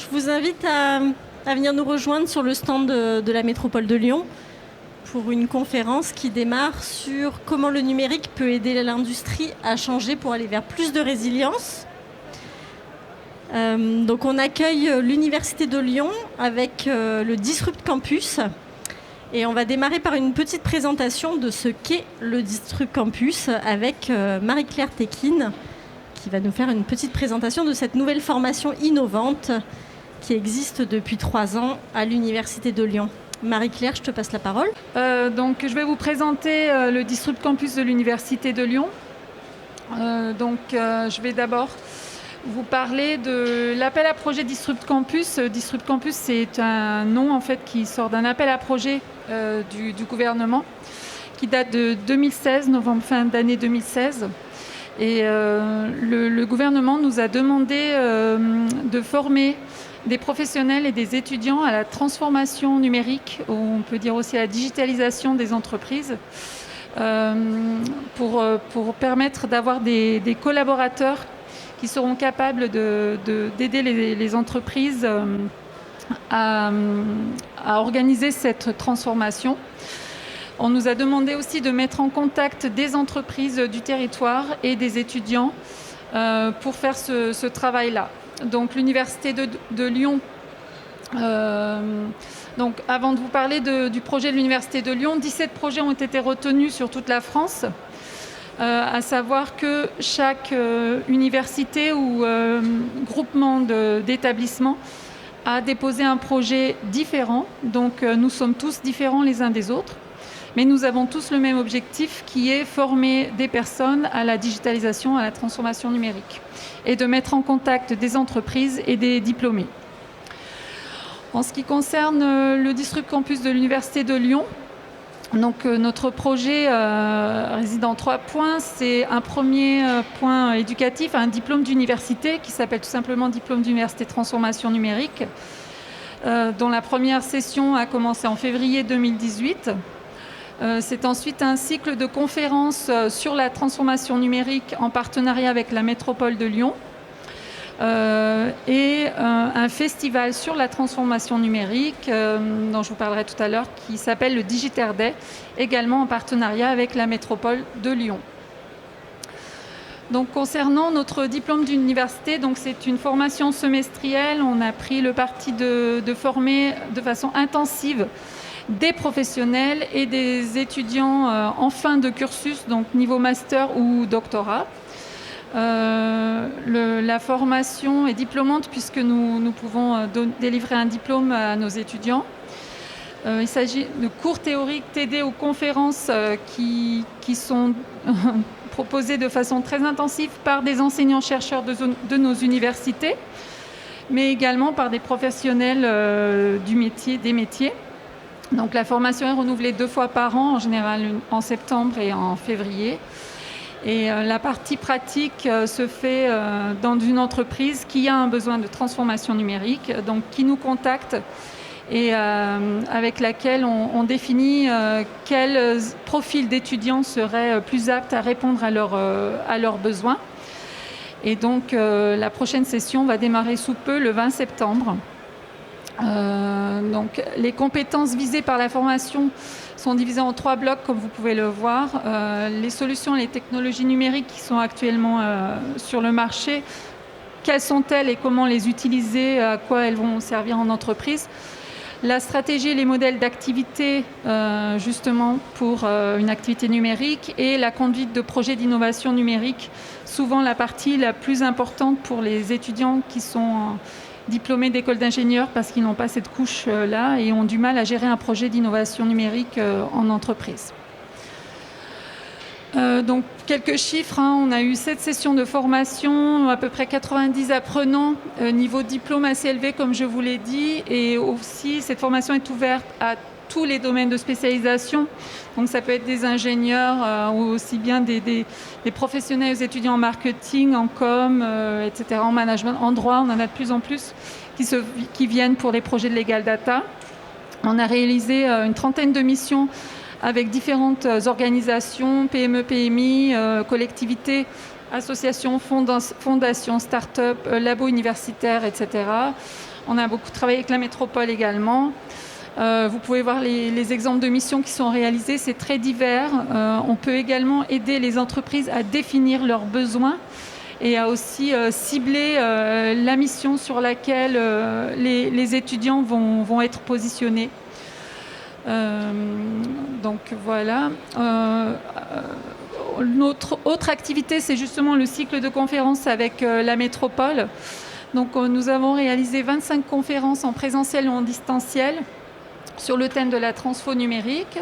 je vous invite à venir nous rejoindre sur le stand de la métropole de Lyon pour une conférence qui démarre sur comment le numérique peut aider l'industrie à changer pour aller vers plus de résilience. Donc on accueille l'Université de Lyon avec le Disrupt Campus. Et on va démarrer par une petite présentation de ce qu'est le Disrupt Campus avec Marie-Claire Tekin qui va nous faire une petite présentation de cette nouvelle formation innovante qui existe depuis 3 ans à l'Université de Lyon. Marie-Claire, je te passe la parole. Donc, je vais vous présenter le Disrupt Campus de l'Université de Lyon. Je vais d'abord vous parler de l'appel à projet Disrupt Campus. Disrupt Campus, c'est un nom en fait qui sort d'un appel à projet du gouvernement qui date de 2016, fin d'année 2016. Et le gouvernement nous a demandé de former des professionnels et des étudiants à la transformation numérique, ou on peut dire aussi à la digitalisation des entreprises, pour permettre d'avoir des collaborateurs qui seront capables d'aider les entreprises à organiser cette transformation. On nous a demandé aussi de mettre en contact des entreprises du territoire et des étudiants pour faire ce travail-là. Donc l'Université de Lyon, avant de vous parler du projet de l'Université de Lyon, 17 projets ont été retenus sur toute la France, à savoir que chaque université ou groupement d'établissements a déposé un projet différent. Donc nous sommes tous différents les uns des autres, mais nous avons tous le même objectif qui est former des personnes à la digitalisation, à la transformation numérique et de mettre en contact des entreprises et des diplômés. En ce qui concerne le Disrupt Campus de l'Université de Lyon, notre projet réside en 3 points. C'est un premier point éducatif, un diplôme d'université qui s'appelle tout simplement Diplôme d'université transformation numérique, dont la première session a commencé en février 2018. C'est ensuite un cycle de conférences sur la transformation numérique en partenariat avec la métropole de Lyon et un festival sur la transformation numérique dont je vous parlerai tout à l'heure qui s'appelle le Digitaire Day, également en partenariat avec la métropole de Lyon. Donc, concernant notre diplôme d'université, c'est une formation semestrielle. On a pris le parti de former de façon intensive des professionnels et des étudiants en fin de cursus, donc niveau master ou doctorat. La formation est diplômante puisque nous pouvons délivrer un diplôme à nos étudiants. Il s'agit de cours théoriques TD ou conférences qui sont proposées de façon très intensive par des enseignants-chercheurs de nos universités, mais également par des professionnels des métiers. Donc la formation est renouvelée 2 fois par an, en général en septembre et en février. Et la partie pratique se fait dans une entreprise qui a un besoin de transformation numérique, donc qui nous contacte et avec laquelle on définit quel profil d'étudiants serait plus apte à répondre à leurs besoins. Et donc la prochaine session va démarrer sous peu, le 20 septembre. Les compétences visées par la formation sont divisées en 3 blocs, comme vous pouvez le voir. Les solutions et les technologies numériques qui sont actuellement sur le marché, quelles sont-elles et comment les utiliser, à quoi elles vont servir en entreprise. La stratégie et les modèles d'activité, justement, pour une activité numérique et la conduite de projets d'innovation numérique, souvent la partie la plus importante pour les étudiants qui sont diplômés d'école d'ingénieurs parce qu'ils n'ont pas cette couche-là et ont du mal à gérer un projet d'innovation numérique en entreprise. Donc, quelques chiffres. On a eu 7 sessions de formation, à peu près 90 apprenants, niveau diplôme assez élevé, comme je vous l'ai dit. Et aussi, cette formation est ouverte à tous les domaines de spécialisation. Donc, ça peut être des ingénieurs ou aussi bien des professionnels, des étudiants en marketing, en com, etc., en management, en droit. On en a de plus en plus qui viennent pour des projets de legal data. On a réalisé une trentaine de missions avec différentes organisations, PME, PMI, collectivités, associations, fondations, start-up, labos universitaires, etc. On a beaucoup travaillé avec la métropole également. Vous pouvez voir les exemples de missions qui sont réalisées, c'est très divers. On peut également aider les entreprises à définir leurs besoins et à aussi cibler la mission sur laquelle les étudiants vont être positionnés. Donc voilà. Notre autre activité, c'est justement le cycle de conférences avec la métropole. Donc nous avons réalisé 25 conférences en présentiel ou en distanciel sur le thème de la transfo numérique.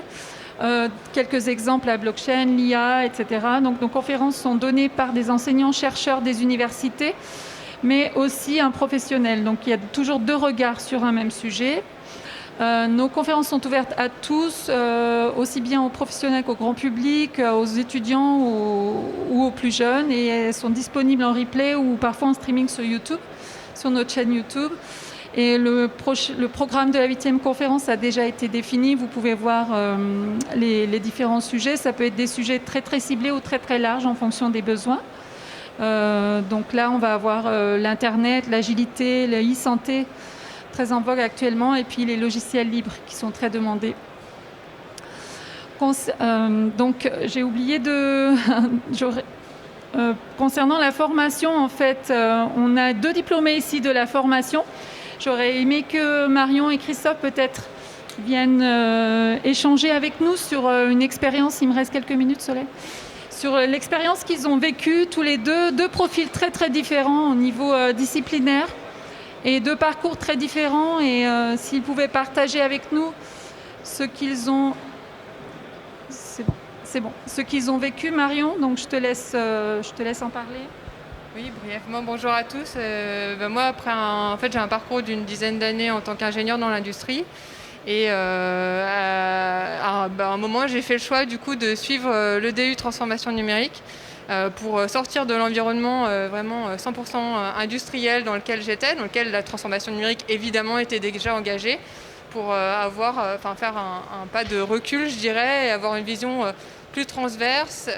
Quelques exemples, la blockchain, l'IA, etc. Donc nos conférences sont données par des enseignants-chercheurs des universités, mais aussi un professionnel. Donc il y a toujours 2 regards sur un même sujet. Nos conférences sont ouvertes à tous, aussi bien aux professionnels qu'au grand public, aux étudiants ou aux plus jeunes, et elles sont disponibles en replay ou parfois en streaming sur YouTube, sur notre chaîne YouTube. Et le programme de la 8e conférence a déjà été défini. Vous pouvez voir les différents sujets. Ça peut être des sujets très très ciblés ou très très larges en fonction des besoins. Donc là, on va avoir l'Internet, l'agilité, la e-santé, très en vogue actuellement, et puis les logiciels libres qui sont très demandés. Donc j'ai oublié de... concernant la formation, en fait, on a 2 diplômés ici de la formation. J'aurais aimé que Marion et Christophe peut-être viennent échanger avec nous sur une expérience. Il me reste quelques minutes, Soleil. Sur l'expérience qu'ils ont vécue, tous les deux profils très très différents au niveau disciplinaire et 2 parcours très différents. Et s'ils pouvaient partager avec nous ce qu'ils ont... C'est bon. Ce qu'ils ont vécu, Marion, donc je te laisse en parler. Oui, brièvement, bonjour à tous. Moi, après, j'ai un parcours d'une dizaine d'années en tant qu'ingénieur dans l'industrie. Et à un moment, j'ai fait le choix du coup de suivre le DU Transformation numérique pour sortir de l'environnement vraiment 100% industriel dans lequel j'étais, dans lequel la transformation numérique évidemment était déjà engagée, pour faire un pas de recul, je dirais, et avoir une vision plus transverse.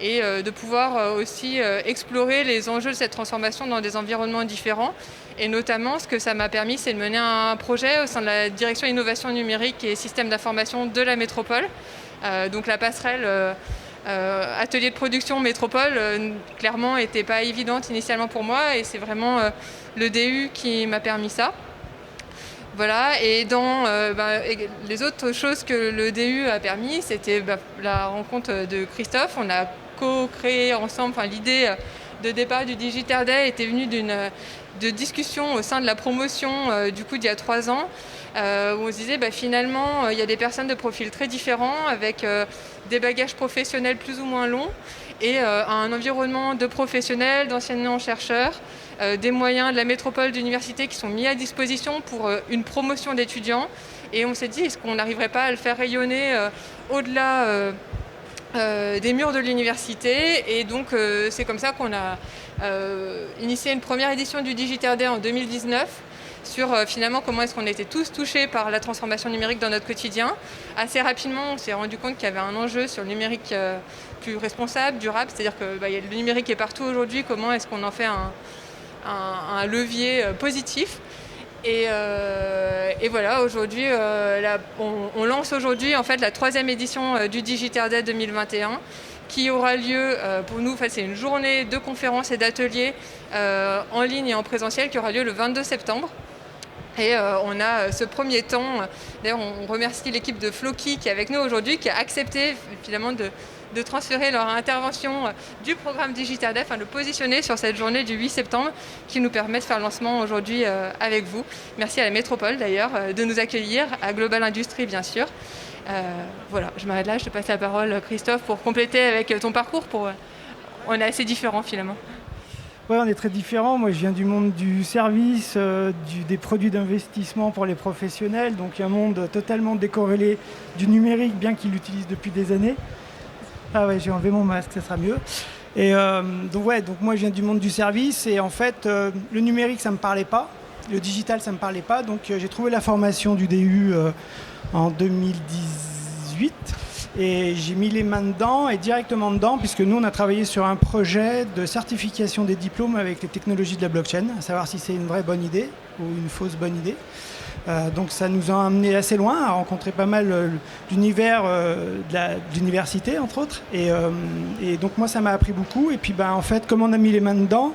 Et de pouvoir aussi explorer les enjeux de cette transformation dans des environnements différents. Et notamment, ce que ça m'a permis, c'est de mener un projet au sein de la direction innovation numérique et système d'information de la métropole. Donc la passerelle atelier de production métropole, clairement, n'était pas évidente initialement pour moi. Et c'est vraiment le DU qui m'a permis ça. Voilà, et dans les autres choses que le DU a permis, c'était la rencontre de Christophe. On a co-créé ensemble, l'idée de départ du Digital Day était venue de discussions au sein de la promotion d'il y a 3 ans, où on se disait finalement il y a des personnes de profils très différents avec des bagages professionnels plus ou moins longs et un environnement de professionnels, d'enseignants-chercheurs, des moyens de la métropole d'université qui sont mis à disposition pour une promotion d'étudiants. Et on s'est dit, est-ce qu'on n'arriverait pas à le faire rayonner au-delà des murs de l'université. Et donc c'est comme ça qu'on a initié une première édition du Digital Day en 2019 sur finalement comment est-ce qu'on était tous touchés par la transformation numérique dans notre quotidien. Assez rapidement, on s'est rendu compte qu'il y avait un enjeu sur le numérique plus responsable, durable, c'est-à-dire que le numérique est partout aujourd'hui, comment est-ce qu'on en fait un levier positif. Et voilà, aujourd'hui, on lance aujourd'hui en fait la 3e édition du Digital Day 2021 qui aura lieu, pour nous, c'est une journée de conférences et d'ateliers en ligne et en présentiel qui aura lieu le 22 septembre. Et on a ce premier temps, d'ailleurs on remercie l'équipe de Floki qui est avec nous aujourd'hui, qui a accepté finalement de transférer leur intervention du programme Digital Day, le positionner sur cette journée du 8 septembre qui nous permet de faire le lancement aujourd'hui avec vous. Merci à la métropole d'ailleurs de nous accueillir, à Global Industrie bien sûr. Voilà, je m'arrête là, je te passe la parole Christophe pour compléter avec ton parcours. On est assez différents finalement. Oui, on est très différents. Moi, je viens du monde du service, des produits d'investissement pour les professionnels. Donc, il y a un monde totalement décorrélé du numérique, bien qu'ils l'utilisent depuis des années. Ah ouais, j'ai enlevé mon masque, ça sera mieux. Et donc moi, je viens du monde du service. Et en fait, le numérique, ça ne me parlait pas. Le digital, ça ne me parlait pas. Donc, j'ai trouvé la formation du DU en 2018. Et j'ai mis les mains dedans et directement dedans, puisque nous, on a travaillé sur un projet de certification des diplômes avec les technologies de la blockchain, à savoir si c'est une vraie bonne idée ou une fausse bonne idée. Donc ça nous a amené assez loin, à rencontrer pas mal d'univers d'université, entre autres. Et donc moi, ça m'a appris beaucoup. Et puis en fait, comme on a mis les mains dedans,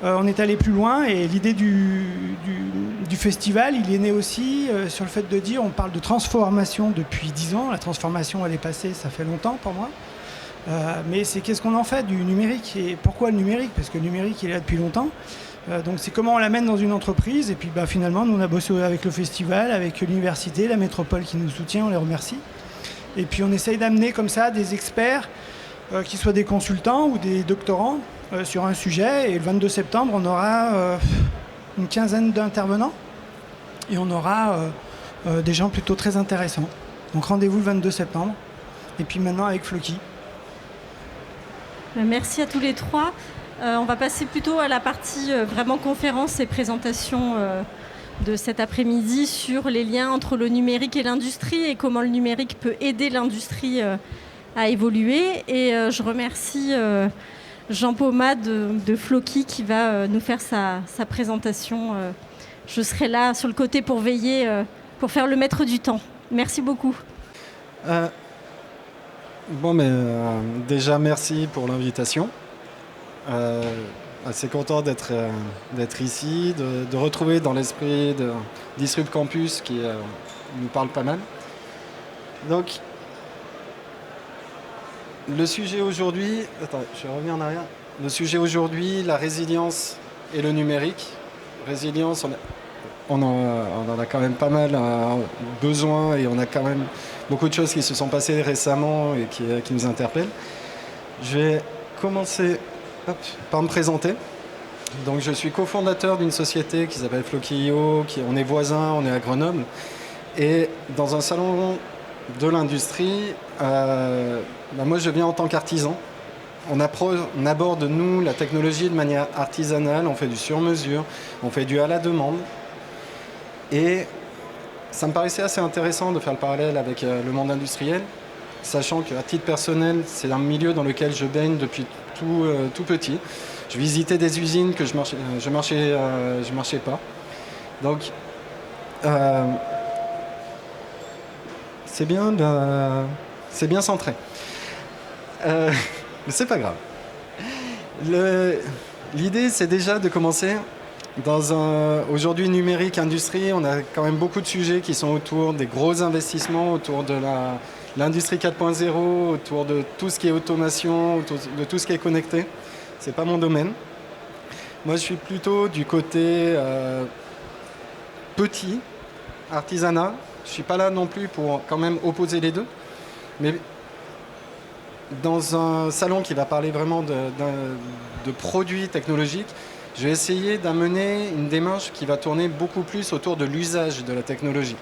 on est allé plus loin. Et l'idée du festival, il est né aussi sur le fait de dire, on parle de transformation depuis 10 ans. La transformation, elle est passée, ça fait longtemps pour moi. Mais c'est qu'est-ce qu'on en fait du numérique et pourquoi le numérique? Parce que le numérique, il est là depuis longtemps. Donc c'est comment on l'amène dans une entreprise. Et puis finalement, nous, on a bossé avec le festival, avec l'université, la métropole qui nous soutient, on les remercie. Et puis on essaye d'amener comme ça des experts, qui soient des consultants ou des doctorants, sur un sujet. Et le 22 septembre, on aura une quinzaine d'intervenants. Et on aura des gens plutôt très intéressants. Donc rendez-vous le 22 septembre. Et puis maintenant avec Floki. Merci à tous les trois. On va passer plutôt à la partie vraiment conférence et présentation de cet après-midi sur les liens entre le numérique et l'industrie et comment le numérique peut aider l'industrie à évoluer. Et je remercie Jean Paumat de Floki qui va nous faire sa présentation. Je serai là sur le côté pour veiller, pour faire le maître du temps. Merci beaucoup. Déjà, merci pour l'invitation. Assez content d'être ici, de retrouver dans l'esprit de Disrupt Campus qui nous parle pas mal. Donc, le sujet aujourd'hui... Attends, je vais revenir en arrière. Le sujet aujourd'hui, la résilience et le numérique. Résilience, on en a quand même pas mal besoin et on a quand même beaucoup de choses qui se sont passées récemment et qui nous interpellent. Je vais commencer par me présenter. Donc, je suis cofondateur d'une société qui s'appelle Floki.io, on est voisins, on est à Grenoble. Et dans un salon de l'industrie, moi je viens en tant qu'artisan. On aborde, nous, la technologie de manière artisanale, on fait du sur-mesure, on fait du à la demande. Et ça me paraissait assez intéressant de faire le parallèle avec le monde industriel, sachant qu'à titre personnel, c'est un milieu dans lequel je baigne depuis tout petit. Je visitais des usines que je marchais pas. Donc, c'est bien centré. Mais c'est pas grave. L'idée, c'est déjà de commencer aujourd'hui numérique, industrie. On a quand même beaucoup de sujets qui sont autour des gros investissements, autour de l'industrie 4.0, autour de tout ce qui est automation, autour de tout ce qui est connecté. C'est pas mon domaine. Moi, je suis plutôt du côté petit, artisanat. Je suis pas là non plus pour quand même opposer les deux. Mais dans un salon qui va parler vraiment de produits technologiques, je vais essayer d'amener une démarche qui va tourner beaucoup plus autour de l'usage de la technologie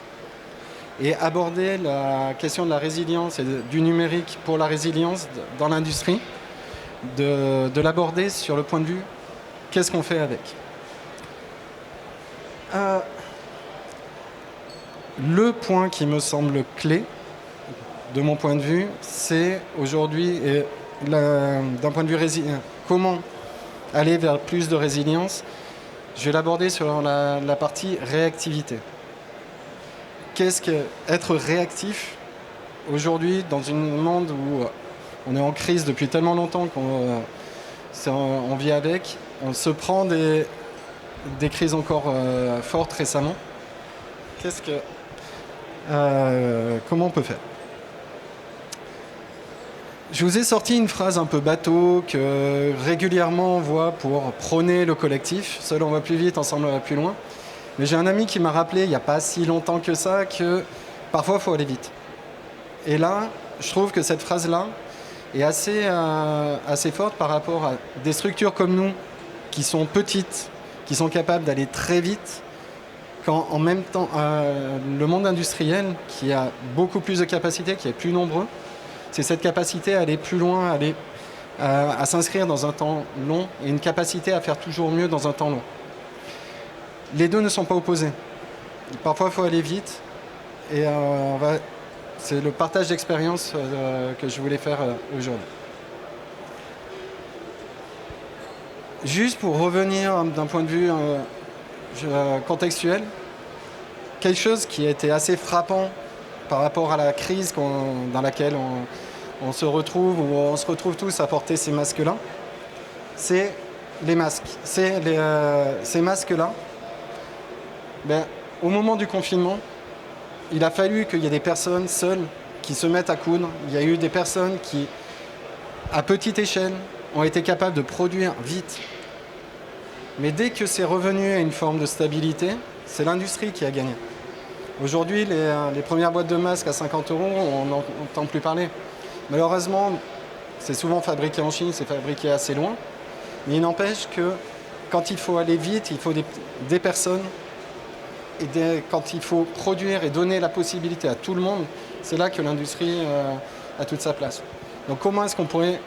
et aborder la question de la résilience et du numérique pour la résilience dans l'industrie, de l'aborder sur le point de vue qu'est-ce qu'on fait avec. Le point qui me semble clé, de mon point de vue, c'est aujourd'hui, d'un point de vue comment aller vers plus de résilience, je vais l'aborder sur la partie réactivité. Qu'est-ce qu'être réactif aujourd'hui dans un monde où on est en crise depuis tellement longtemps qu'on vit avec, on se prend des crises encore fortes récemment. Comment on peut faire ? Je vous ai sorti une phrase un peu bateau que régulièrement on voit pour prôner le collectif. Seul on va plus vite, ensemble on va plus loin. Mais j'ai un ami qui m'a rappelé il n'y a pas si longtemps que ça que parfois il faut aller vite. Et là, je trouve que cette phrase-là est assez forte par rapport à des structures comme nous qui sont petites, qui sont capables d'aller très vite, quand en même temps le monde industriel qui a beaucoup plus de capacités, qui est plus nombreux, c'est cette capacité à aller plus loin, à s'inscrire dans un temps long et une capacité à faire toujours mieux dans un temps long. Les deux ne sont pas opposés. Parfois, il faut aller vite et on va C'est le partage d'expérience que je voulais faire aujourd'hui. Juste pour revenir d'un point de vue contextuel, quelque chose qui a été assez frappant par rapport à la crise dans laquelle on se retrouve, où on se retrouve tous à porter ces masques-là, c'est les masques. Ces masques-là, au moment du confinement, il a fallu qu'il y ait des personnes seules qui se mettent à coudre. Il y a eu des personnes qui, à petite échelle, ont été capables de produire vite. Mais dès que c'est revenu à une forme de stabilité, c'est l'industrie qui a gagné. Aujourd'hui, les premières boîtes de masques à 50 €, on n'entend plus parler. Malheureusement, c'est souvent fabriqué en Chine, c'est fabriqué assez loin. Mais il n'empêche que quand il faut aller vite, il faut des personnes. Et quand il faut produire et donner la possibilité à tout le monde, c'est là que l'industrie a toute sa place. Donc comment est-ce qu'on pourrait...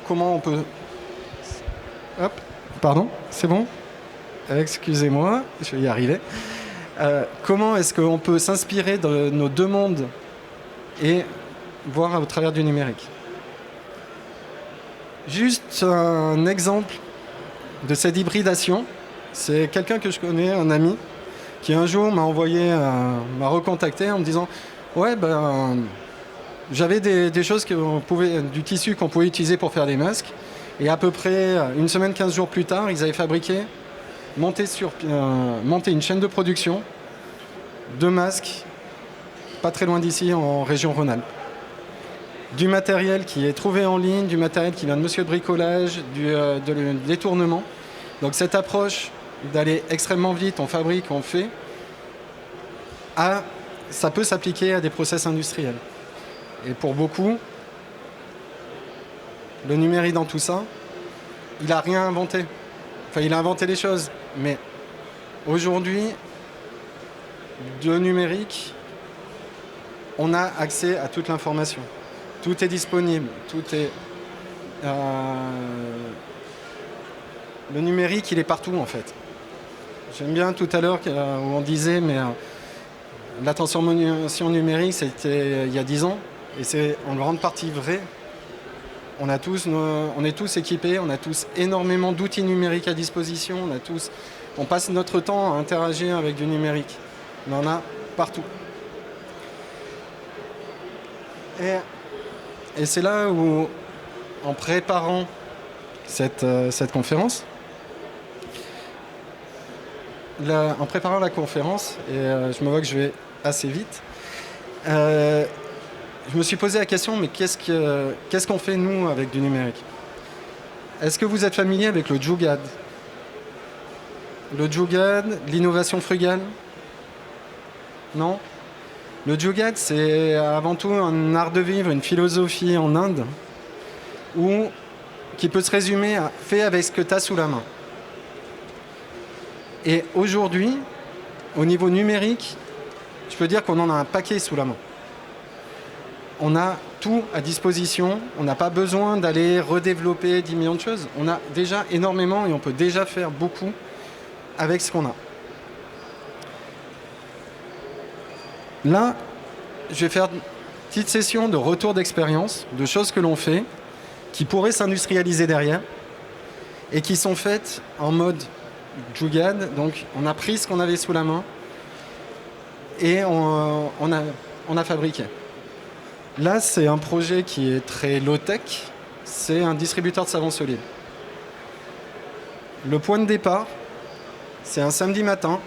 comment on peut... Hop, pardon, c'est bon ? Excusez-moi, je vais y arriver. Comment est-ce qu'on peut s'inspirer de nos deux mondes et voir au travers du numérique ? Juste un exemple de cette hybridation. C'est quelqu'un que je connais, un ami, qui un jour m'a recontacté en me disant « Ouais, j'avais des choses du tissu qu'on pouvait utiliser pour faire des masques. » Et à peu près une semaine, 15 jours plus tard, ils avaient monté une chaîne de production de masques, pas très loin d'ici, en région Rhône-Alpes. Du matériel qui est trouvé en ligne, du matériel qui vient de Monsieur Bricolage, de détournement. Donc cette approche d'aller extrêmement vite, on fabrique, on fait, ça peut s'appliquer à des process industriels. Et pour beaucoup, le numérique dans tout ça, il n'a rien inventé. Enfin, il a inventé des choses, mais aujourd'hui, de numérique, on a accès à toute l'information. Tout est disponible, le numérique, il est partout en fait. J'aime bien tout à l'heure où on disait, mais la transformation numérique, c'était il y a 10 ans, et c'est en grande partie vrai. On est tous équipés, on a tous énormément d'outils numériques à disposition, on passe notre temps à interagir avec du numérique. On en a partout. Et c'est là où, en préparant cette conférence, en préparant la conférence, et je me vois que je vais assez vite, je me suis posé la question, mais qu'est-ce qu'on fait, nous, avec du numérique ? Est-ce que vous êtes familier avec le Jugaad ? Le Jugaad, l'innovation frugale ? Non ? Le Jugaad, c'est avant tout un art de vivre, une philosophie en Inde, qui peut se résumer à « fais avec ce que tu as sous la main ». Et aujourd'hui, au niveau numérique, je peux dire qu'on en a un paquet sous la main. On a tout à disposition, on n'a pas besoin d'aller redévelopper 10 millions de choses. On a déjà énormément et on peut déjà faire beaucoup avec ce qu'on a. Là, je vais faire une petite session de retour d'expérience, de choses que l'on fait, qui pourraient s'industrialiser derrière, et qui sont faites en mode Jugaad. Donc on a pris ce qu'on avait sous la main, et on a fabriqué. Là, c'est un projet qui est très low-tech, c'est un distributeur de savon solide. Le point de départ, c'est un samedi matin,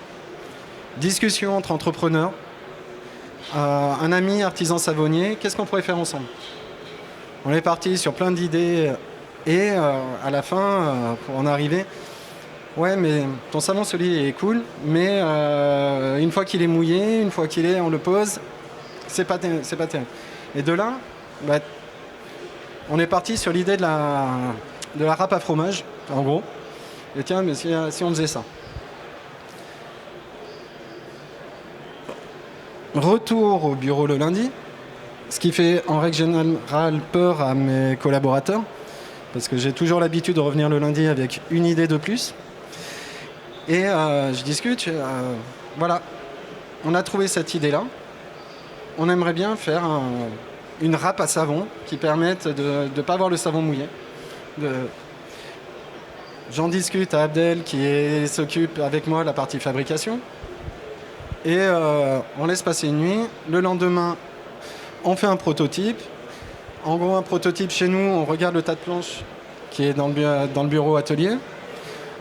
discussion entre entrepreneurs, un ami artisan savonnier, qu'est-ce qu'on pourrait faire ensemble ? On est parti sur plein d'idées et à la fin, pour en arriver, ouais, mais ton savon solide est cool, mais une fois qu'il est mouillé, une fois on le pose, c'est pas terrible. Et de là, on est parti sur l'idée de la râpe à fromage, en gros. Et tiens, mais si on faisait ça. Retour au bureau le lundi, ce qui fait en règle générale peur à mes collaborateurs, parce que j'ai toujours l'habitude de revenir le lundi avec une idée de plus. Et je discute, voilà, on a trouvé cette idée-là. on aimerait bien faire une râpe à savon qui permette de ne pas avoir le savon mouillé. J'en discute à Abdel qui s'occupe avec moi de la partie fabrication. Et on laisse passer une nuit. Le lendemain, on fait un prototype. En gros, un prototype chez nous, on regarde le tas de planches qui est dans le bureau atelier.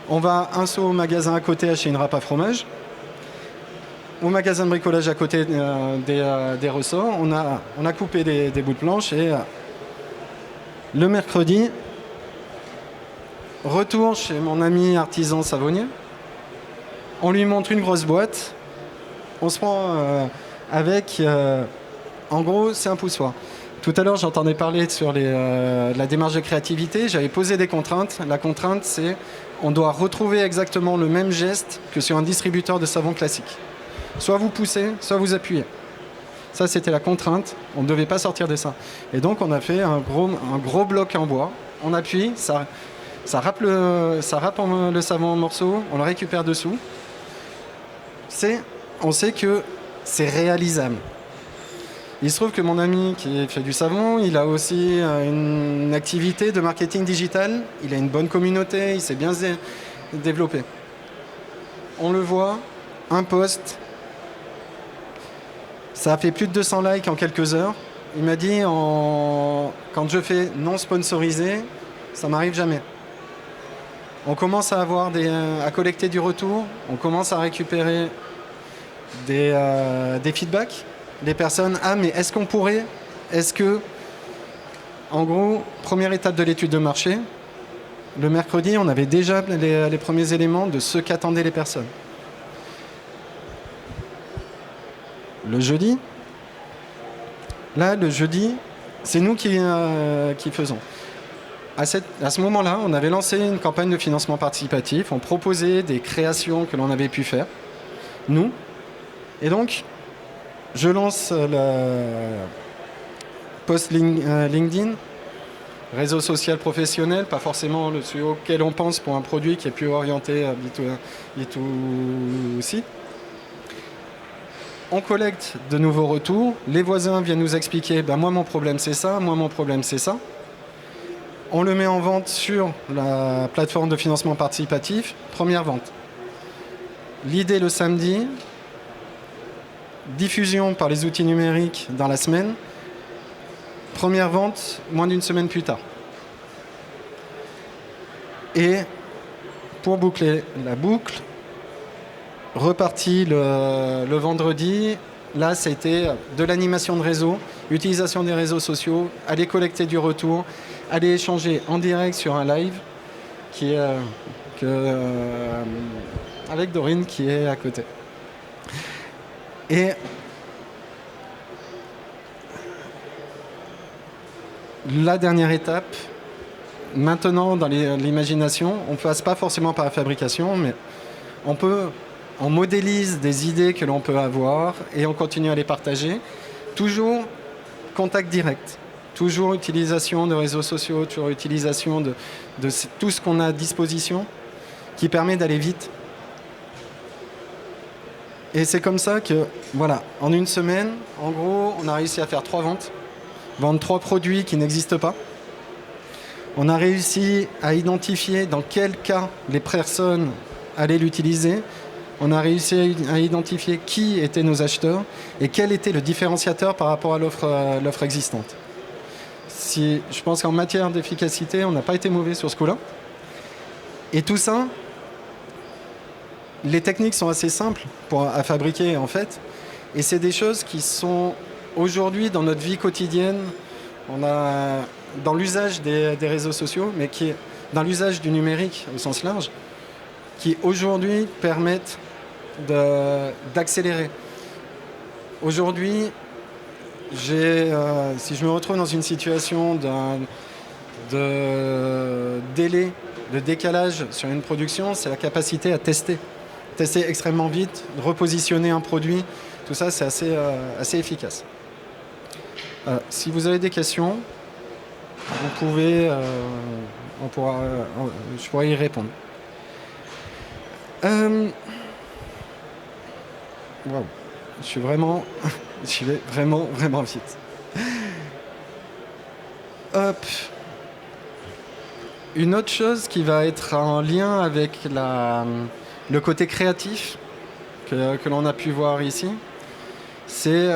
On va un saut au magasin à côté acheter une râpe à fromage. Au magasin de bricolage à côté des ressorts, on a coupé des bouts de planche et le mercredi, retour chez mon ami artisan savonnier. On lui montre une grosse boîte. On se prend avec... en gros, c'est un poussoir. Tout à l'heure, j'entendais parler sur la démarche de créativité. J'avais posé des contraintes. La contrainte, c'est on doit retrouver exactement le même geste que sur un distributeur de savon classique. Soit vous poussez, soit vous appuyez. Ça, c'était la contrainte. On ne devait pas sortir de ça. Et donc, on a fait un gros bloc en bois. On appuie, ça râpe le savon en morceaux, on le récupère dessous. On sait que c'est réalisable. Il se trouve que mon ami qui fait du savon, il a aussi une activité de marketing digital. Il a une bonne communauté, il s'est bien développé. On le voit, un post, ça a fait plus de 200 likes en quelques heures. Il m'a dit, quand je fais non sponsorisé, ça m'arrive jamais. On commence à collecter du retour, on commence à récupérer des feedbacks. Des personnes, mais est-ce qu'on pourrait, en gros, première étape de l'étude de marché, le mercredi, on avait déjà les premiers éléments de ce qu'attendaient les personnes. Le jeudi, c'est nous qui faisons. À ce moment-là, on avait lancé une campagne de financement participatif, on proposait des créations que l'on avait pu faire, nous, et donc, je lance le post LinkedIn, réseau social professionnel, pas forcément celui auquel on pense pour un produit qui est plus orienté à B2C. On collecte de nouveaux retours, les voisins viennent nous expliquer moi mon problème c'est ça, moi mon problème c'est ça. On le met en vente sur la plateforme de financement participatif, première vente. L'idée le samedi, diffusion par les outils numériques dans la semaine, première vente moins d'une semaine plus tard. Et pour boucler la boucle, reparti le vendredi, là c'était de l'animation de réseau, utilisation des réseaux sociaux, aller collecter du retour, aller échanger en direct sur un live avec Dorine qui est à côté. Et la dernière étape, maintenant dans l'imagination, on ne passe pas forcément par la fabrication, mais on modélise des idées que l'on peut avoir et on continue à les partager. Toujours contact direct, toujours utilisation de réseaux sociaux, toujours utilisation de tout ce qu'on a à disposition qui permet d'aller vite. Et c'est comme ça que, voilà, en une semaine, en gros, on a réussi à faire 3 ventes, vendre 3 produits qui n'existent pas. On a réussi à identifier dans quel cas les personnes allaient l'utiliser. On a réussi à identifier qui étaient nos acheteurs et quel était le différenciateur par rapport à l'offre existante. Je pense qu'en matière d'efficacité, on n'a pas été mauvais sur ce coup-là. Et tout ça, les techniques sont assez simples à fabriquer en fait, et c'est des choses qui sont aujourd'hui dans notre vie quotidienne, dans l'usage des réseaux sociaux, mais qui est dans l'usage du numérique au sens large, qui aujourd'hui permettent d'accélérer. Aujourd'hui, si je me retrouve dans une situation de délai, de décalage sur une production, c'est la capacité à tester extrêmement vite, repositionner un produit, tout ça c'est assez efficace. Si vous avez des questions, vous pouvez, je pourrais y répondre. Wow. je vais vraiment, vraiment vite. Hop. Une autre chose qui va être en lien avec le côté créatif que l'on a pu voir ici, c'est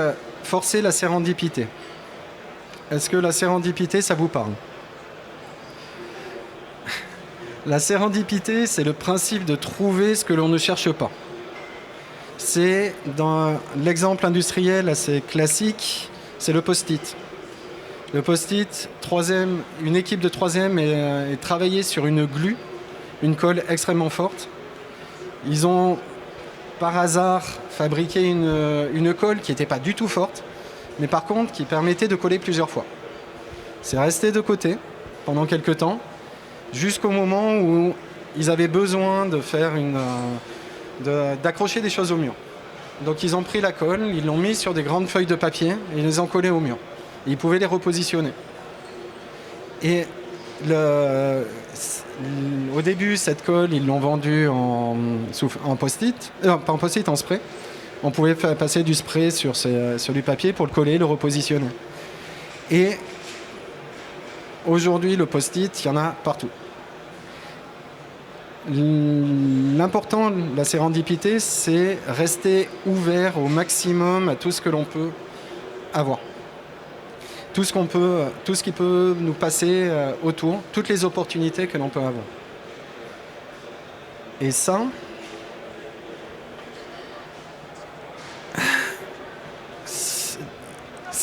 forcer la sérendipité. Est-ce que la sérendipité, ça vous parle ? La sérendipité, c'est le principe de trouver ce que l'on ne cherche pas. C'est, dans l'exemple industriel assez classique, c'est le post-it. Le post-it, une équipe de 3e est travaillée sur une glu, une colle extrêmement forte. Ils ont, par hasard, fabriqué une colle qui n'était pas du tout forte, mais par contre qui permettait de coller plusieurs fois. C'est resté de côté pendant quelques temps, jusqu'au moment où ils avaient besoin d'accrocher des choses au mur. Donc ils ont pris la colle, ils l'ont mise sur des grandes feuilles de papier et ils les ont collées au mur. Et ils pouvaient les repositionner. Et au début, cette colle, ils l'ont vendue en post-it, pas en post-it, en spray. On pouvait passer du spray sur du papier pour le coller, le repositionner. Et aujourd'hui, le post-it, il y en a partout. L'important, la sérendipité, c'est rester ouvert au maximum à tout ce que l'on peut avoir. Tout ce qui peut nous passer autour, toutes les opportunités que l'on peut avoir. Et ça,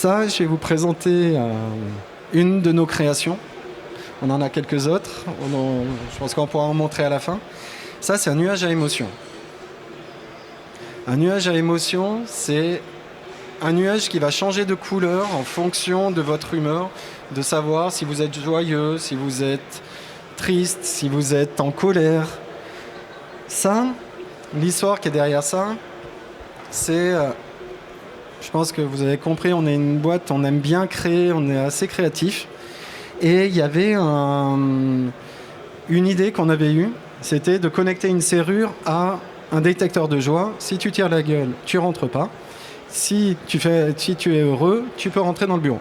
je vais vous présenter une de nos créations. On en a quelques autres. Je pense qu'on pourra en montrer à la fin. Ça, c'est un nuage à émotion. Un nuage à émotion, c'est un nuage qui va changer de couleur en fonction de votre humeur, de savoir si vous êtes joyeux, si vous êtes triste, si vous êtes en colère. Ça, l'histoire qui est derrière ça, c'est... je pense que vous avez compris, on est une boîte, on aime bien créer, on est assez créatif. Et il y avait une idée qu'on avait eue, c'était de connecter une serrure à un détecteur de joie. Si tu tires la gueule, tu rentres pas. Si tu es heureux, tu peux rentrer dans le bureau.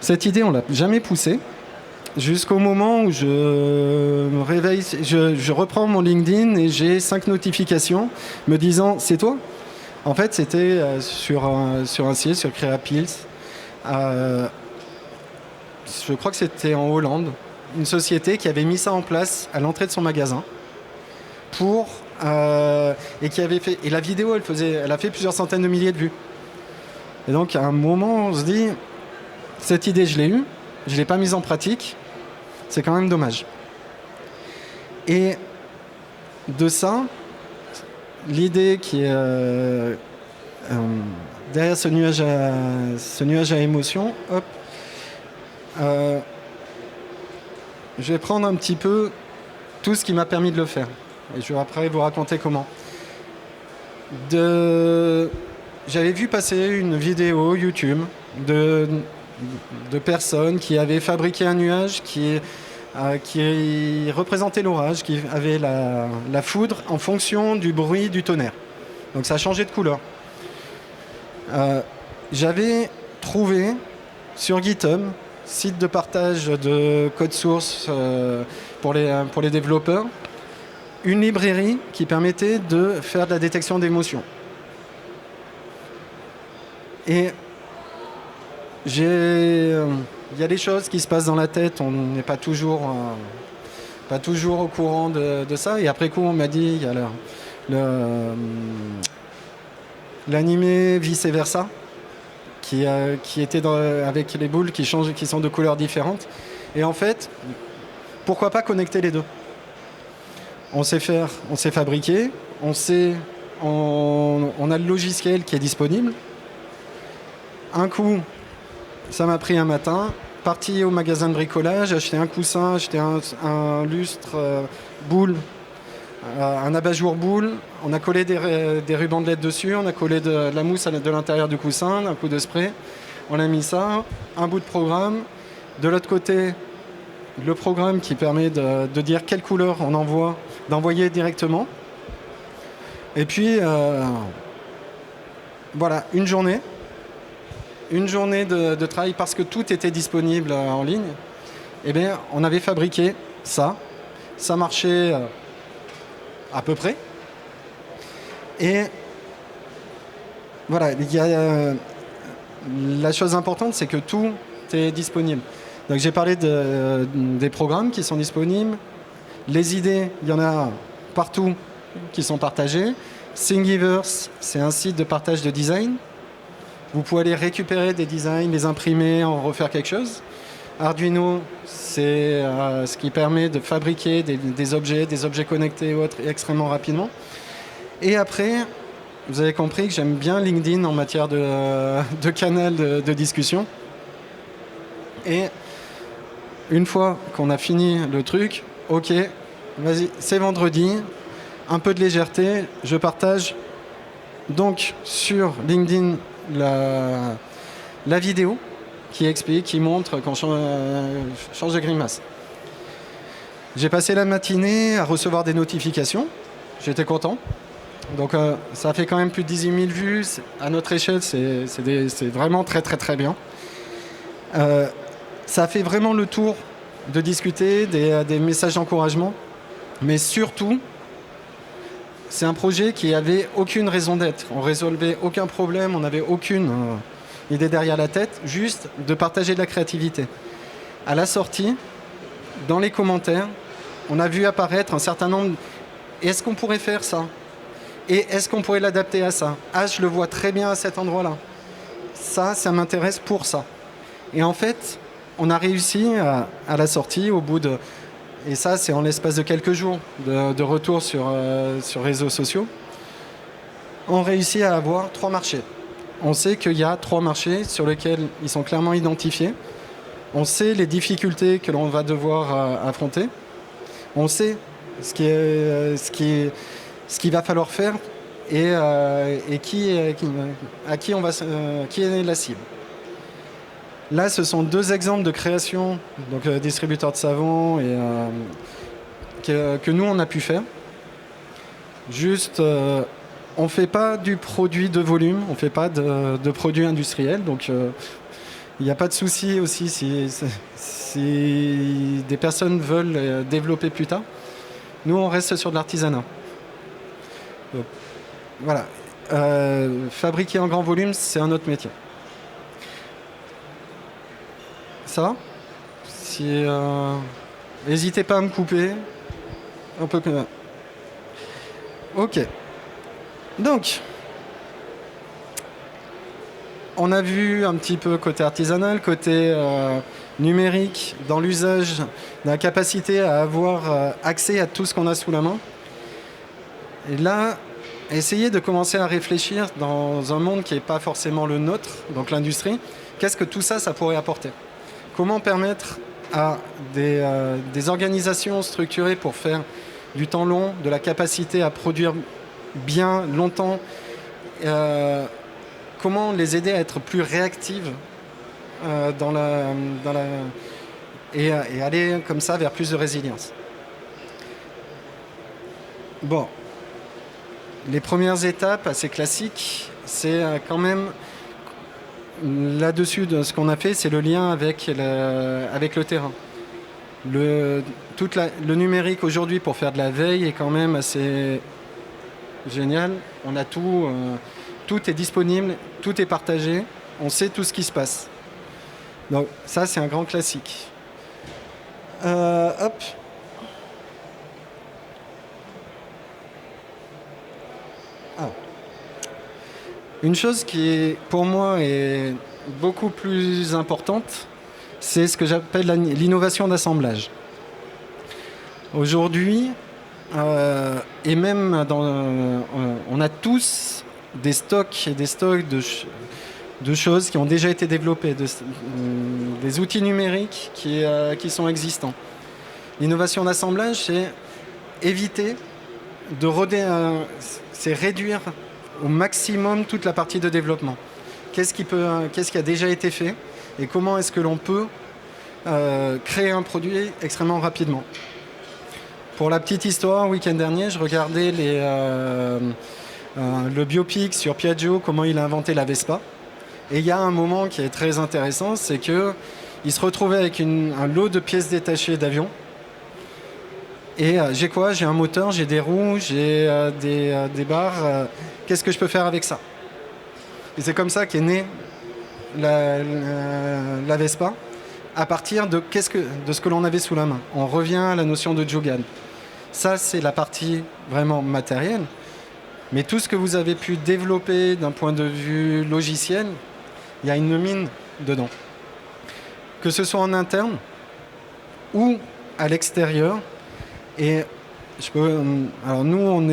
Cette idée, on l'a jamais poussée, jusqu'au moment où je me réveille, je reprends mon LinkedIn et j'ai 5 notifications me disant « c'est toi ?» En fait, c'était sur un site, sur Creapills. Je crois que c'était en Hollande, une société qui avait mis ça en place à l'entrée de son magasin et qui avait fait, et la vidéo elle a fait plusieurs centaines de milliers de vues. Et donc à un moment on se dit cette idée je l'ai eue, je l'ai pas mise en pratique, c'est quand même dommage. Et de ça, l'idée qui est derrière ce nuage à émotion, hop, je vais prendre un petit peu tout ce qui m'a permis de le faire. Et je vais après vous raconter comment. J'avais vu passer une vidéo YouTube de personnes qui avaient fabriqué un nuage qui représentait l'orage, qui avait la foudre en fonction du bruit du tonnerre. Donc ça a changé de couleur. J'avais trouvé sur GitHub, site de partage de code source pour les développeurs, une librairie qui permettait de faire de la détection d'émotions. Et il y a des choses qui se passent dans la tête, on n'est pas toujours au courant de ça. Et après coup, on m'a dit, il y a l'animé Vice Versa, qui était avec les boules qui changent, qui sont de couleurs différentes. Et en fait, pourquoi pas connecter les deux ? On sait fabriquer, on a le logiciel qui est disponible. Un coup, ça m'a pris un matin, parti au magasin de bricolage, acheter un coussin, acheter un lustre boule, un abat-jour boule. On a collé des rubans de LED dessus, on a collé de la mousse de l'intérieur du coussin, un coup de spray. On a mis ça, un bout de programme. De l'autre côté, le programme qui permet de dire quelle couleur on envoie, d'envoyer directement. Et puis, voilà, une journée de travail parce que tout était disponible en ligne. Eh bien, on avait fabriqué ça. Ça marchait à peu près. Et voilà, la chose importante, c'est que tout est disponible. Donc j'ai parlé des programmes qui sont disponibles. Les idées, il y en a partout qui sont partagées. Thingiverse, c'est un site de partage de design. Vous pouvez aller récupérer des designs, les imprimer, en refaire quelque chose. Arduino, c'est ce qui permet de fabriquer des objets connectés ou autres extrêmement rapidement. Et après, vous avez compris que j'aime bien LinkedIn en matière de canal de discussion. Et une fois qu'on a fini le truc, ok, vas-y, c'est vendredi, un peu de légèreté, je partage donc sur LinkedIn la vidéo qui explique, qui montre quand je change de grimace. J'ai passé la matinée à recevoir des notifications, j'étais content. Donc ça fait quand même plus de 18 000 vues, à notre échelle c'est vraiment très très très bien. Ça fait vraiment le tour de discuter, des messages d'encouragement, mais surtout, c'est un projet qui n'avait aucune raison d'être. On ne résolvait aucun problème, on n'avait aucune idée derrière la tête, juste de partager de la créativité. À la sortie, dans les commentaires, on a vu apparaître un certain nombre... Est-ce qu'on pourrait faire ça ? Et est-ce qu'on pourrait l'adapter à ça ? Ah, je le vois très bien à cet endroit-là. Ça m'intéresse pour ça. Et en fait, on a réussi à la sortie au bout de... Et ça, c'est en l'espace de quelques jours de retour sur réseaux sociaux. On réussit à avoir 3 marchés. On sait qu'il y a 3 marchés sur lesquels ils sont clairement identifiés. On sait les difficultés que l'on va devoir affronter. On sait ce qu'il va falloir faire et qui est la cible. Là, ce sont 2 exemples de création, donc distributeurs de savon et que nous on a pu faire. Juste, on ne fait pas du produit de volume, on ne fait pas de produit industriel, donc il n'y a pas de souci aussi si des personnes veulent développer plus tard. Nous, on reste sur de l'artisanat. Donc, voilà. Fabriquer en grand volume, c'est un autre métier. Ça, n'hésitez pas à me couper. Un peu plus. Ok. Donc, on a vu un petit peu côté artisanal, côté numérique, dans l'usage, dans la capacité à avoir accès à tout ce qu'on a sous la main. Et là, essayer de commencer à réfléchir dans un monde qui n'est pas forcément le nôtre, donc l'industrie, qu'est-ce que tout ça pourrait apporter ? Comment permettre à des organisations structurées pour faire du temps long, de la capacité à produire bien, longtemps, comment les aider à être plus réactives et aller comme ça vers plus de résilience. Bon, les premières étapes assez classiques, c'est quand même là-dessus de ce qu'on a fait, c'est le lien avec le terrain. Le numérique aujourd'hui pour faire de la veille est quand même assez génial. On a tout, tout est disponible, tout est partagé, on sait tout ce qui se passe. Donc ça, c'est un grand classique. Hop. Ah. Une chose qui, pour moi, est beaucoup plus importante, c'est ce que j'appelle l'innovation d'assemblage. Aujourd'hui, et même on a tous des stocks et des stocks de choses qui ont déjà été développées, des outils numériques qui sont existants. L'innovation d'assemblage, c'est éviter c'est réduire au maximum toute la partie de développement. Qu'est-ce qui a déjà été fait et comment est-ce que l'on peut créer un produit extrêmement rapidement. Pour la petite histoire, le week-end dernier, je regardais le biopic sur Piaggio, comment il a inventé la Vespa. Et il y a un moment qui est très intéressant, c'est qu'il se retrouvait avec un lot de pièces détachées d'avion. Et j'ai quoi? J'ai un moteur, j'ai des roues, j'ai des barres. Qu'est-ce que je peux faire avec ça? Et c'est comme ça qu'est née la Vespa, à partir de ce que l'on avait sous la main. On revient à la notion de Jogan. Ça, c'est la partie vraiment matérielle. Mais tout ce que vous avez pu développer d'un point de vue logiciel, il y a une mine dedans. Que ce soit en interne ou à l'extérieur. Et alors nous, on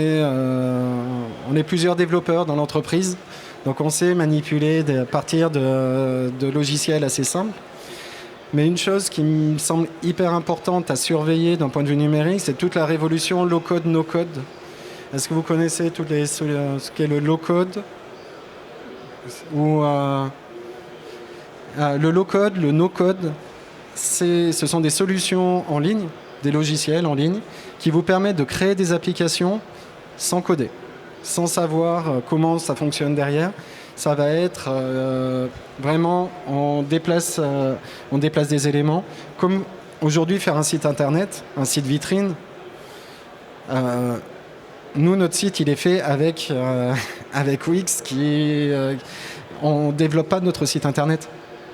est plusieurs développeurs dans l'entreprise. Donc on sait manipuler à partir de logiciels assez simples. Mais une chose qui me semble hyper importante à surveiller d'un point de vue numérique, c'est toute la révolution low-code, no-code. Est-ce que vous connaissez ce qu'est le low-code? Le low-code, le no-code, ce sont des solutions en ligne, des logiciels en ligne, qui vous permettent de créer des applications sans coder, sans savoir comment ça fonctionne derrière. Ça va être vraiment, on déplace des éléments. Comme aujourd'hui, faire un site internet, un site vitrine. Nous, notre site, il est fait avec Wix. On ne développe pas notre site internet.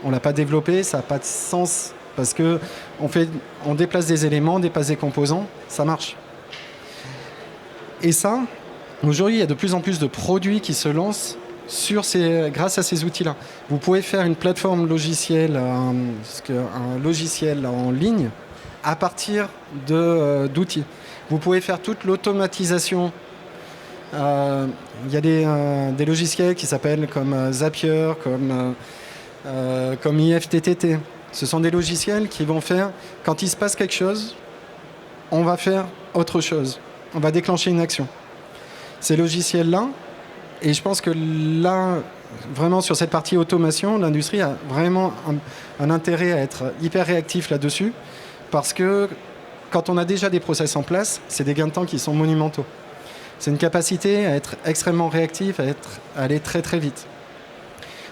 On ne l'a pas développé, ça n'a pas de sens. Parce qu'on déplace des éléments, on déplace des composants, ça marche. Et ça, aujourd'hui, il y a de plus en plus de produits qui se lancent grâce à ces outils-là. Vous pouvez faire une plateforme logicielle, un logiciel en ligne à partir d'outils. Vous pouvez faire toute l'automatisation. Il y a des logiciels qui s'appellent comme Zapier, comme IFTTT. Ce sont des logiciels qui vont faire, quand il se passe quelque chose, on va faire autre chose. On va déclencher une action. Ces logiciels-là, et je pense que là, vraiment sur cette partie automation, l'industrie a vraiment un intérêt à être hyper réactif là-dessus, parce que quand on a déjà des process en place, c'est des gains de temps qui sont monumentaux. C'est une capacité à être extrêmement réactif, à aller très très vite.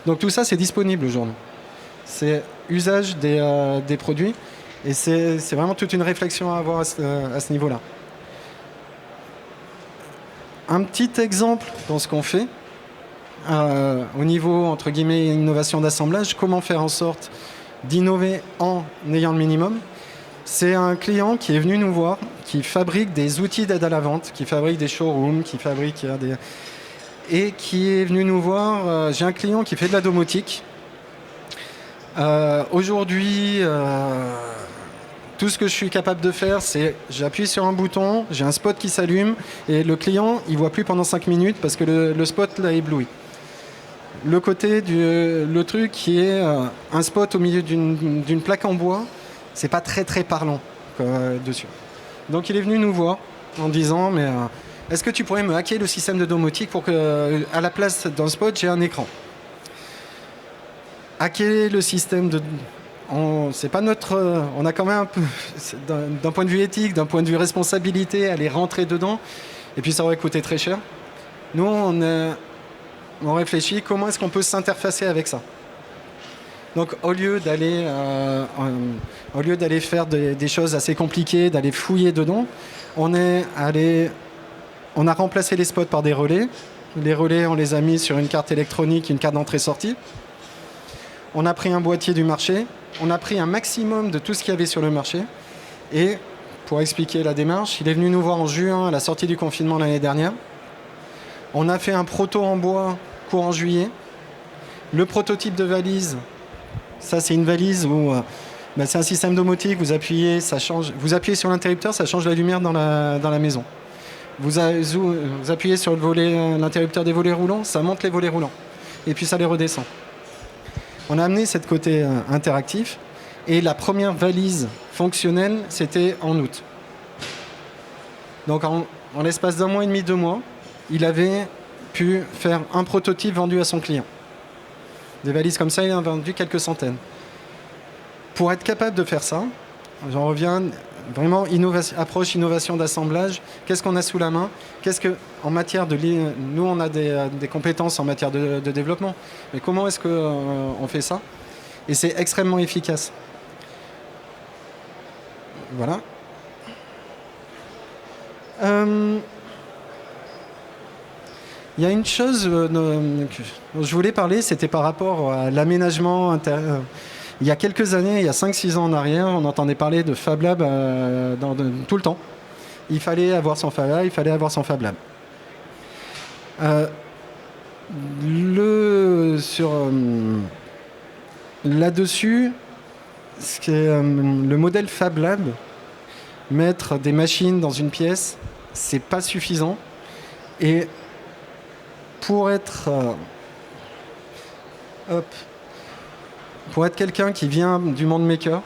Donc tout ça, c'est disponible aujourd'hui. C'est usage des produits, et c'est vraiment toute une réflexion à avoir à ce niveau-là. Un petit exemple dans ce qu'on fait, au niveau, entre guillemets, innovation d'assemblage, comment faire en sorte d'innover en ayant le minimum. C'est un client qui est venu nous voir, qui fabrique des outils d'aide à la vente, qui fabrique des showrooms, qui fabrique et qui est venu nous voir. J'ai un client qui fait de la domotique. Aujourd'hui, tout ce que je suis capable de faire, c'est j'appuie sur un bouton, j'ai un spot qui s'allume et le client, il ne voit plus pendant 5 minutes parce que le spot l'a ébloui. Le truc qui est un spot au milieu d'une plaque en bois, c'est pas très très parlant dessus. Donc il est venu nous voir en disant mais est-ce que tu pourrais me hacker le système de domotique pour que à la place d'un spot j'ai un écran. Hacker le système c'est pas on a quand même un peu, d'un point de vue éthique, d'un point de vue responsabilité, aller rentrer dedans, et puis ça aurait coûté très cher. Nous, on réfléchit comment est-ce qu'on peut s'interfacer avec ça. Donc au lieu d'aller faire des choses assez compliquées, d'aller fouiller dedans, on a remplacé les spots par des relais. Les relais, on les a mis sur une carte électronique, une carte d'entrée-sortie. On a pris un boîtier du marché, on a pris un maximum de tout ce qu'il y avait sur le marché. Et pour expliquer la démarche, il est venu nous voir en juin, à la sortie du confinement l'année dernière. On a fait un proto en bois courant juillet. Le prototype de valise, ça c'est une valise où c'est un système domotique, vous appuyez sur l'interrupteur, ça change la lumière dans la maison. Vous appuyez sur l'interrupteur des volets roulants, ça monte les volets roulants. Et puis ça les redescend. On a amené cette côté interactif et la première valise fonctionnelle, c'était en août. Donc en l'espace d'un mois et demi, 2 mois, il avait pu faire un prototype vendu à son client. Des valises comme ça, il en a vendu quelques centaines. Pour être capable de faire ça, j'en reviens, Vraiment, approche innovation d'assemblage. Qu'est-ce qu'on a sous la main? En matière de... Nous, on a des compétences en matière de développement. Mais comment est-ce qu'on fait ça? Et c'est extrêmement efficace. Voilà. Il y a une chose dont je voulais parler, c'était par rapport à l'aménagement intérieur. Il y a quelques années, il y a 5-6 ans en arrière, on entendait parler de Fab Lab tout le temps. Il fallait avoir son Fab Lab, il fallait avoir son Fab Lab. Là-dessus, le modèle Fab Lab, mettre des machines dans une pièce, c'est pas suffisant. Et pour être quelqu'un qui vient du monde maker,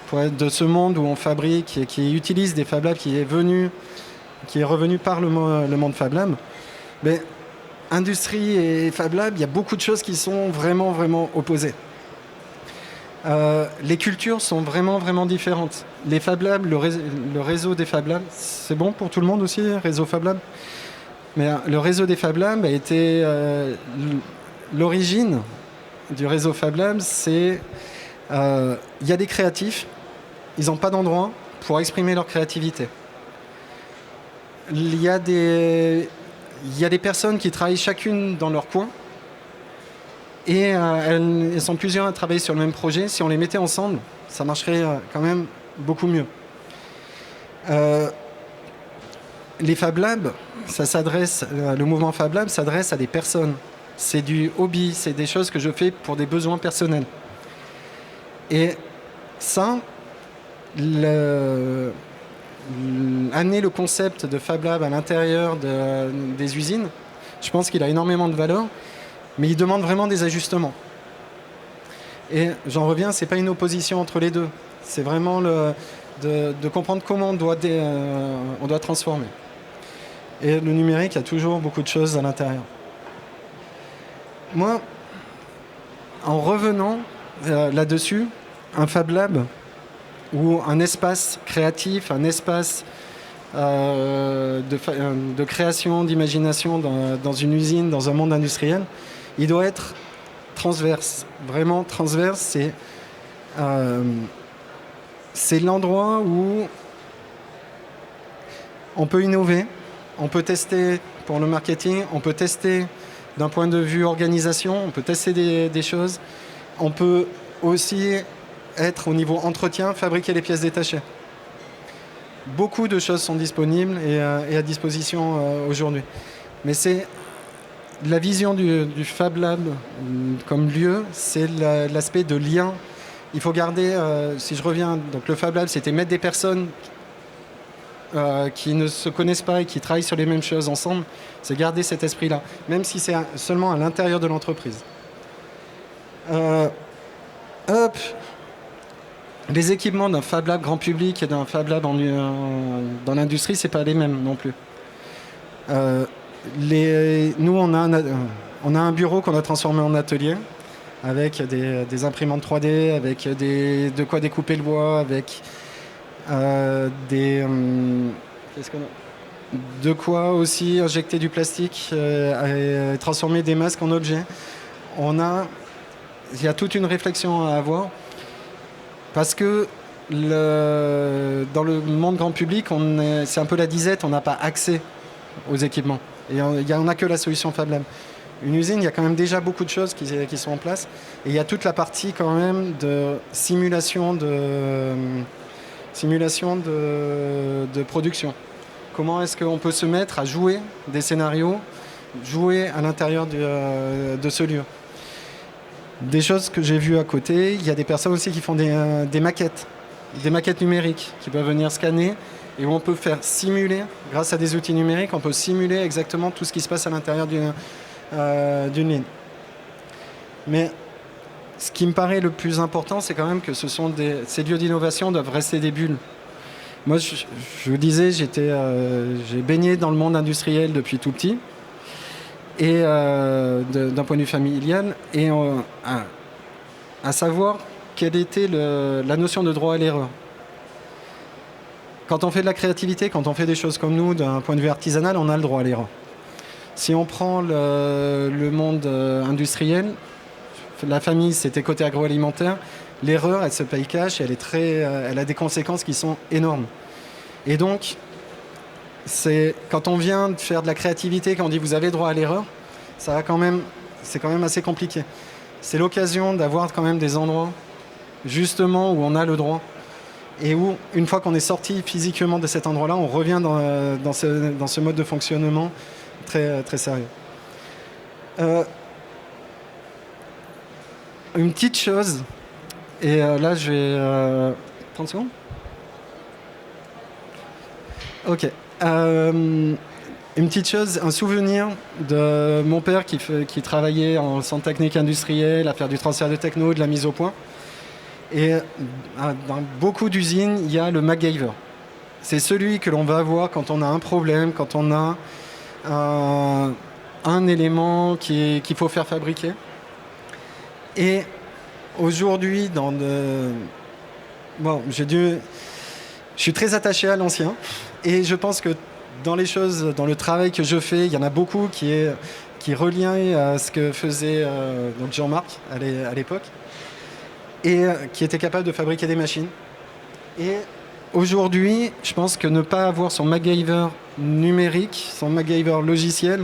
pour être de ce monde où on fabrique et qui utilise des Fab Labs, qui est revenu par le monde Fab Lab, mais industrie et Fab Lab, il y a beaucoup de choses qui sont vraiment, vraiment opposées. Les cultures sont vraiment, vraiment différentes. Les Fab Labs, le réseau des Fab Labs, c'est bon pour tout le monde aussi, réseau Fab Lab. Mais le réseau des Fab Labs a été l'origine du réseau Fab Labs, c'est il y a des créatifs, ils n'ont pas d'endroit pour exprimer leur créativité. Il y a des personnes qui travaillent chacune dans leur coin et elles sont plusieurs à travailler sur le même projet. Si on les mettait ensemble, ça marcherait quand même beaucoup mieux. Les Fab Labs, le mouvement Fab Lab s'adresse à des personnes. C'est du hobby, c'est des choses que je fais pour des besoins personnels. Et ça, amener le concept de Fab Lab à l'intérieur des usines, je pense qu'il a énormément de valeur, mais il demande vraiment des ajustements. Et j'en reviens, c'est pas une opposition entre les deux. C'est vraiment de comprendre comment on doit transformer. Et le numérique a toujours beaucoup de choses à l'intérieur. Moi, en revenant là-dessus, un Fab Lab ou un espace créatif, un espace de création, d'imagination dans une usine, dans un monde industriel, il doit être transverse. Vraiment transverse, c'est l'endroit où on peut innover, on peut tester pour le marketing, on peut tester d'un point de vue organisation, on peut tester des choses. On peut aussi être au niveau entretien, fabriquer les pièces détachées. Beaucoup de choses sont disponibles et à disposition aujourd'hui. Mais c'est la vision du Fab Lab comme lieu, c'est l'aspect de lien. Il faut garder, si je reviens, donc le Fab Lab, c'était mettre des personnes qui ne se connaissent pas et qui travaillent sur les mêmes choses ensemble, c'est garder cet esprit-là, même si c'est seulement à l'intérieur de l'entreprise. Les équipements d'un Fab Lab grand public et d'un Fab Lab dans l'industrie, c'est pas les mêmes non plus. Nous, on a un bureau qu'on a transformé en atelier avec des imprimantes 3D, avec de quoi découper le bois, avec de quoi aussi injecter du plastique et transformer des masques en objets. Il y a toute une réflexion à avoir parce que dans le monde grand public, c'est un peu la disette, on n'a pas accès aux équipements. Et on n'a que la solution Fab Lab. Une usine, il y a quand même déjà beaucoup de choses qui sont en place. Et il y a toute la partie quand même de simulation de production. Comment est-ce qu'on peut se mettre à jouer des scénarios, jouer à l'intérieur de ce lieu. Des choses que j'ai vues à côté, il y a des personnes aussi qui font des maquettes numériques, qui peuvent venir scanner et où on peut faire simuler, grâce à des outils numériques, on peut simuler exactement tout ce qui se passe à l'intérieur d'une ligne. Mais ce qui me paraît le plus important, c'est quand même que ces lieux d'innovation doivent rester des bulles. Moi, je vous disais, j'ai baigné dans le monde industriel depuis tout petit, et d'un point de vue familial, et à savoir quelle était la notion de droit à l'erreur. quand on fait de la créativité, quand on fait des choses comme nous, d'un point de vue artisanal, on a le droit à l'erreur. Si on prend le monde industriel, la famille, c'était côté agroalimentaire, l'erreur, elle se paye cash et elle a des conséquences qui sont énormes. Et donc, quand on vient de faire de la créativité, quand on dit vous avez droit à l'erreur, c'est quand même assez compliqué. C'est l'occasion d'avoir quand même des endroits, justement, où on a le droit. Et où, une fois qu'on est sorti physiquement de cet endroit-là, on revient dans ce mode de fonctionnement très, très sérieux. Une petite chose, et là je vais... 30 secondes ? Ok. Une petite chose, un souvenir de mon père qui travaillait en centre technique industriel, à faire du transfert de techno, de la mise au point. Et dans beaucoup d'usines, il y a le MacGyver. C'est celui que l'on va avoir quand on a un problème, quand on a un élément qu'il faut faire fabriquer. Et aujourd'hui, je suis très attaché à l'ancien. Et je pense que dans le travail que je fais, il y en a beaucoup qui est relié à ce que faisait Jean-Marc à l'époque. Et qui était capable de fabriquer des machines. Et aujourd'hui, je pense que ne pas avoir son MacGyver numérique, son MacGyver logiciel,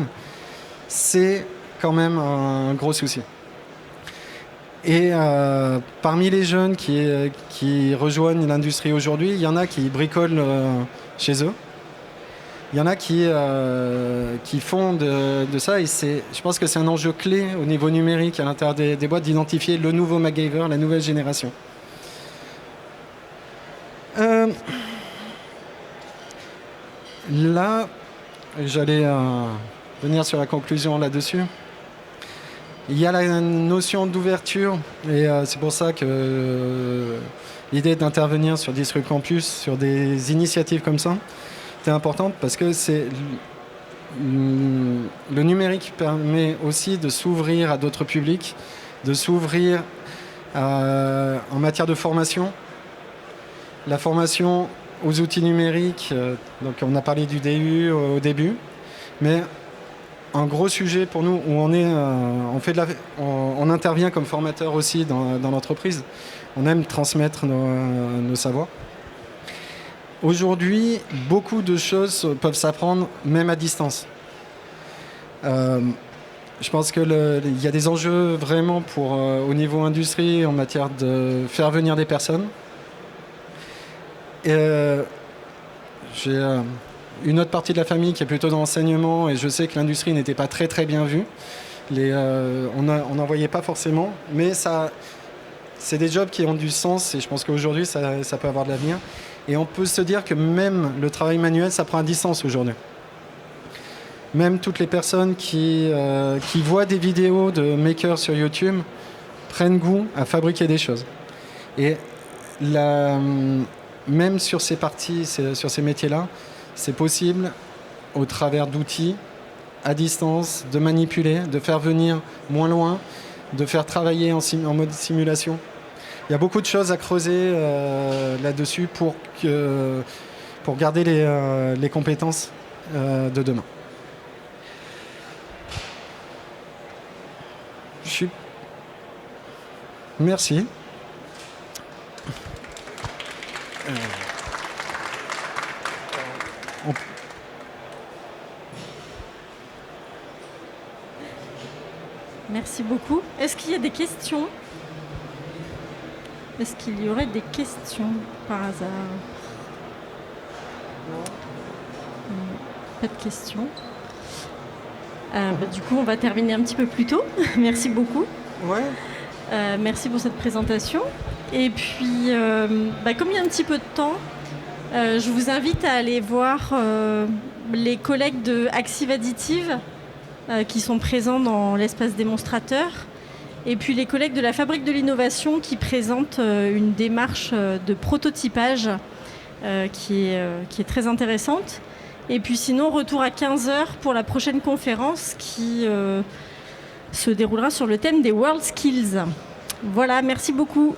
c'est quand même un gros souci. Et parmi les jeunes qui rejoignent l'industrie aujourd'hui, il y en a qui bricolent chez eux. Il y en a qui font de ça, et je pense que c'est un enjeu clé au niveau numérique à l'intérieur des boîtes d'identifier le nouveau MacGyver, la nouvelle génération. Là, j'allais venir sur la conclusion là-dessus. Il y a la notion d'ouverture, et c'est pour ça que l'idée d'intervenir sur Disrupt Campus, sur des initiatives comme ça, c'est importante parce que le numérique permet aussi de s'ouvrir à d'autres publics, de s'ouvrir en matière de formation. La formation aux outils numériques, donc on a parlé du DU au début, mais un gros sujet pour nous où on intervient comme formateur aussi dans l'entreprise. On aime transmettre nos savoirs. Aujourd'hui, beaucoup de choses peuvent s'apprendre même à distance. Je pense qu'il y a des enjeux vraiment au niveau industrie en matière de faire venir des personnes. J'ai une autre partie de la famille qui est plutôt dans l'enseignement et je sais que l'industrie n'était pas très très bien vue. On n'en voyait pas forcément, mais c'est des jobs qui ont du sens et je pense qu'aujourd'hui ça peut avoir de l'avenir. Et on peut se dire que même le travail manuel, ça prend à distance aujourd'hui. Même toutes les personnes qui voient des vidéos de makers sur YouTube prennent goût à fabriquer des choses. Et même sur ces parties, sur ces métiers-là, c'est possible au travers d'outils à distance, de manipuler, de faire venir moins loin, de faire travailler en mode simulation. Il y a beaucoup de choses à creuser là-dessus pour garder les compétences de demain. Merci. Merci beaucoup. Est-ce qu'il y a des questions ? Est-ce qu'il y aurait des questions par hasard ? Non. Pas de questions. Du coup, on va terminer un petit peu plus tôt. Merci beaucoup. Ouais. Merci pour cette présentation. Et puis, comme il y a un petit peu de temps, je vous invite à aller voir les collègues de Axiv Additive qui sont présents dans l'espace démonstrateur. Et puis les collègues de la Fabrique de l'Innovation qui présentent une démarche de prototypage qui est très intéressante. Et puis sinon, retour à 15h pour la prochaine conférence qui se déroulera sur le thème des World Skills. Voilà, merci beaucoup.